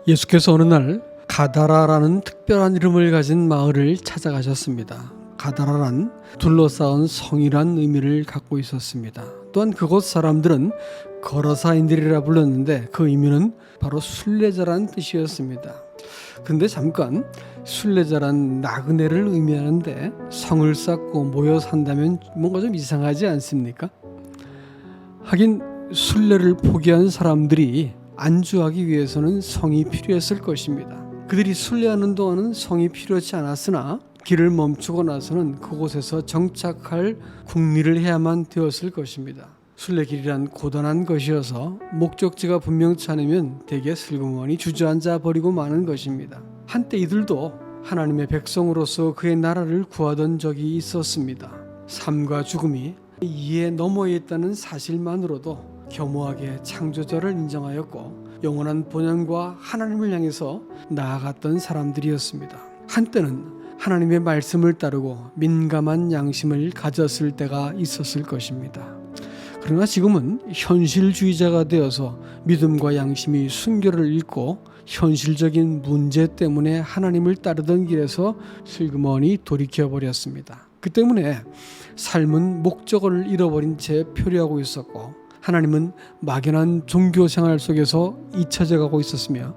예수께서 어느 날 가다라라는 특별한 이름을 가진 마을을 찾아가셨습니다. 가다라란 둘러싸은 성이란 의미를 갖고 있었습니다. 또한 그곳 사람들은 거라사인들이라 불렀는데 그 의미는 바로 순례자란 뜻이었습니다. 근데 잠깐, 순례자란 나그네를 의미하는데 성을 쌓고 모여 산다면 뭔가 좀 이상하지 않습니까? 하긴 순례를 포기한 사람들이 안주하기 위해서는 성이 필요했을 것입니다. 그들이 순례하는 동안은 성이 필요하지 않았으나 길을 멈추고 나서는 그곳에서 정착할 궁리를 해야만 되었을 것입니다. 순례길이란 고단한 것이어서 목적지가 분명치 않으면 대개 슬그머니 주저앉아 버리고 마는 것입니다. 한때 이들도 하나님의 백성으로서 그의 나라를 구하던 적이 있었습니다. 삶과 죽음이 이해 너머에 있다는 사실만으로도 겸허하게 창조자를 인정하였고 영원한 본향과 하나님을 향해서 나아갔던 사람들이었습니다. 한때는 하나님의 말씀을 따르고 민감한 양심을 가졌을 때가 있었을 것입니다. 그러나 지금은 현실주의자가 되어서 믿음과 양심이 순결을 잃고 현실적인 문제 때문에 하나님을 따르던 길에서 슬그머니 돌이켜버렸습니다. 그 때문에 삶은 목적을 잃어버린 채 표류하고 있었고 하나님은 막연한 종교생활 속에서 잊혀져 가고 있었으며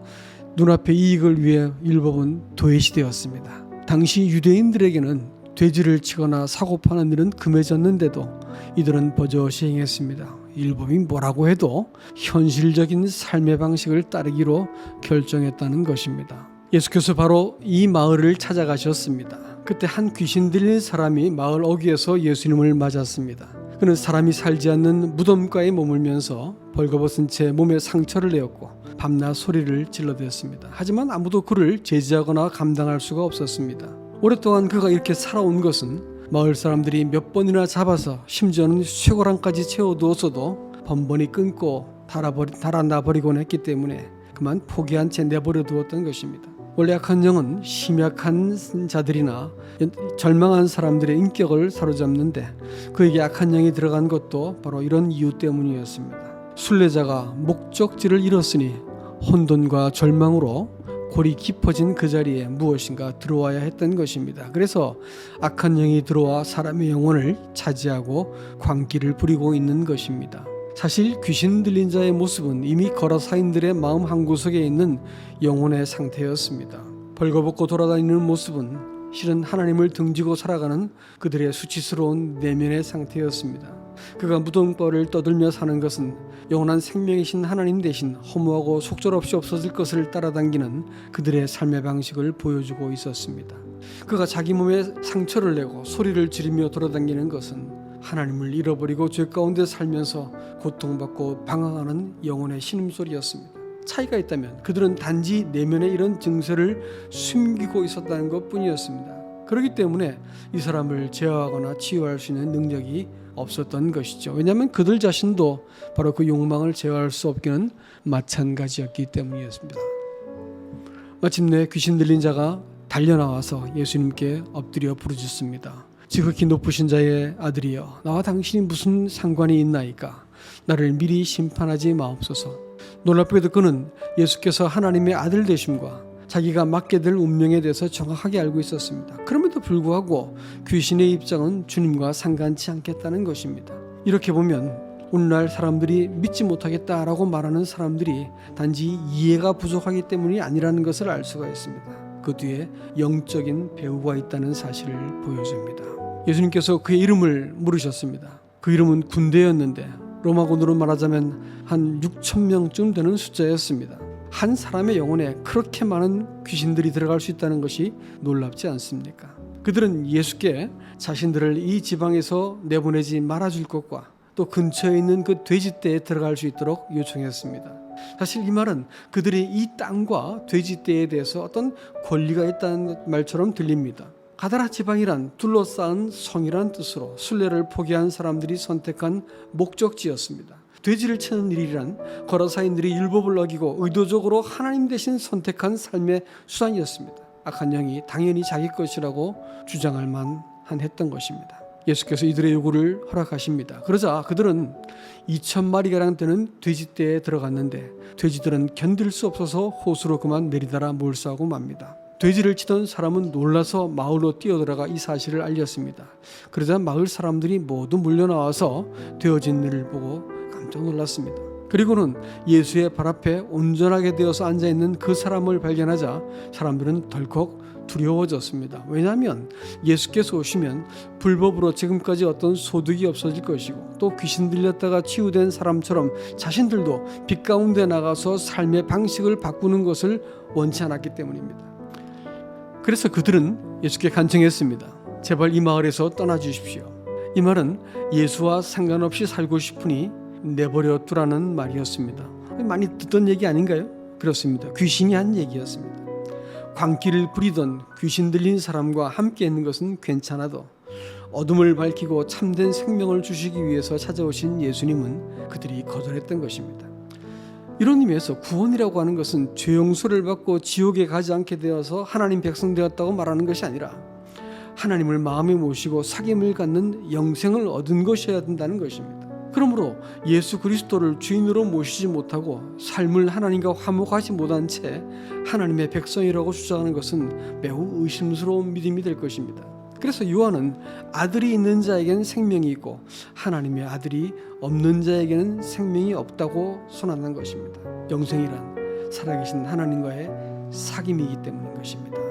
눈앞의 이익을 위해 율법은 도외시되었습니다. 당시 유대인들에게는 돼지를 치거나 사고 파는 일은 금해졌는데도 이들은 버젓이 행했습니다. 율법이 뭐라고 해도 현실적인 삶의 방식을 따르기로 결정했다는 것입니다. 예수께서 바로 이 마을을 찾아가셨습니다. 그때 한 귀신 들린 사람이 마을 어귀에서 예수님을 맞았습니다. 그는 사람이 살지 않는 무덤가에 머물면서 벌거벗은 채 몸에 상처를 내었고 밤낮 소리를 질러댔습니다. 하지만 아무도 그를 제지하거나 감당할 수가 없었습니다. 오랫동안 그가 이렇게 살아온 것은 마을 사람들이 몇 번이나 잡아서 심지어는 쇠고랑까지 채워두었어도 번번이 끊고 달아나버리곤 했기 때문에 그만 포기한 채 내버려 두었던 것입니다. 원래 악한 영은 심약한 자들이나 절망한 사람들의 인격을 사로잡는데 그에게 악한 영이 들어간 것도 바로 이런 이유 때문이었습니다. 순례자가 목적지를 잃었으니 혼돈과 절망으로 골이 깊어진 그 자리에 무엇인가 들어와야 했던 것입니다. 그래서 악한 영이 들어와 사람의 영혼을 차지하고 광기를 부리고 있는 것입니다. 사실 귀신 들린 자의 모습은 이미 거라사인들의 마음 한구석에 있는 영혼의 상태였습니다. 벌거벗고 돌아다니는 모습은 실은 하나님을 등지고 살아가는 그들의 수치스러운 내면의 상태였습니다. 그가 무덤벌을 떠들며 사는 것은 영원한 생명이신 하나님 대신 허무하고 속절없이 없어질 것을 따라당기는 그들의 삶의 방식을 보여주고 있었습니다. 그가 자기 몸에 상처를 내고 소리를 지르며 돌아다니는 것은 하나님을 잃어버리고 죄 가운데 살면서 고통받고 방황하는 영혼의 신음소리였습니다. 차이가 있다면 그들은 단지 내면의 이런 증세를 숨기고 있었다는 것뿐이었습니다. 그렇기 때문에 이 사람을 제어하거나 치유할 수 있는 능력이 없었던 것이죠. 왜냐하면 그들 자신도 바로 그 욕망을 제어할 수 없기는 마찬가지였기 때문이었습니다. 마침내 귀신 들린 자가 달려나와서 예수님께 엎드려 부르짖습니다. 지극히 높으신 자의 아들이여, 나와 당신이 무슨 상관이 있나이까? 나를 미리 심판하지 마옵소서. 놀랍게도 그는 예수께서 하나님의 아들 되심과 자기가 맡게 될 운명에 대해서 정확하게 알고 있었습니다. 그럼에도 불구하고 귀신의 입장은 주님과 상관치 않겠다는 것입니다. 이렇게 보면 오늘날 사람들이 믿지 못하겠다라고 말하는 사람들이 단지 이해가 부족하기 때문이 아니라는 것을 알 수가 있습니다. 그 뒤에 영적인 배후가 있다는 사실을 보여줍니다. 예수님께서 그의 이름을 물으셨습니다. 그 이름은 군대였는데 로마군으로 말하자면 한 6,000명쯤 되는 숫자였습니다. 한 사람의 영혼에 그렇게 많은 귀신들이 들어갈 수 있다는 것이 놀랍지 않습니까? 그들은 예수께 자신들을 이 지방에서 내보내지 말아줄 것과 또 근처에 있는 그 돼지떼에 들어갈 수 있도록 요청했습니다. 사실 이 말은 그들이 이 땅과 돼지떼에 대해서 어떤 권리가 있다는 말처럼 들립니다. 가다라 지방이란 둘러싸은 성이란 뜻으로 순례를 포기한 사람들이 선택한 목적지였습니다. 돼지를 치는 일이란 거라사인들이 율법을 어기고 의도적으로 하나님 대신 선택한 삶의 수단이었습니다. 악한 영이 당연히 자기 것이라고 주장할 만한 했던 것입니다. 예수께서 이들의 요구를 허락하십니다. 그러자 그들은 2,000마리가량 되는 돼지떼에 들어갔는데 돼지들은 견딜 수 없어서 호수로 그만 내리달아 몰수하고 맙니다. 돼지를 치던 사람은 놀라서 마을로 뛰어들어가 이 사실을 알렸습니다. 그러자 마을 사람들이 모두 몰려나와서 되어진 일을 보고 깜짝 놀랐습니다. 그리고는 예수의 발 앞에 온전하게 되어서 앉아있는 그 사람을 발견하자 사람들은 덜컥 두려워졌습니다. 왜냐하면 예수께서 오시면 불법으로 지금까지 어떤 소득이 없어질 것이고 또 귀신 들렸다가 치유된 사람처럼 자신들도 빛 가운데 나가서 삶의 방식을 바꾸는 것을 원치 않았기 때문입니다. 그래서 그들은 예수께 간청했습니다. 제발 이 마을에서 떠나주십시오. 이 말은 예수와 상관없이 살고 싶으니 내버려 두라는 말이었습니다. 많이 듣던 얘기 아닌가요? 그렇습니다. 귀신이 한 얘기였습니다. 광기를 부리던 귀신 들린 사람과 함께 있는 것은 괜찮아도 어둠을 밝히고 참된 생명을 주시기 위해서 찾아오신 예수님은 그들이 거절했던 것입니다. 이런 의미에서 구원이라고 하는 것은 죄 용서를 받고 지옥에 가지 않게 되어서 하나님 백성 되었다고 말하는 것이 아니라 하나님을 마음에 모시고 사귐을 갖는 영생을 얻은 것이어야 된다는 것입니다. 그러므로 예수 그리스도를 주인으로 모시지 못하고 삶을 하나님과 화목하지 못한 채 하나님의 백성이라고 주장하는 것은 매우 의심스러운 믿음이 될 것입니다. 그래서 요한은 아들이 있는 자에게는 생명이 있고 하나님의 아들이 없는 자에게는 생명이 없다고 선언한 것입니다. 영생이란 살아계신 하나님과의 사귐이기 때문인 것입니다.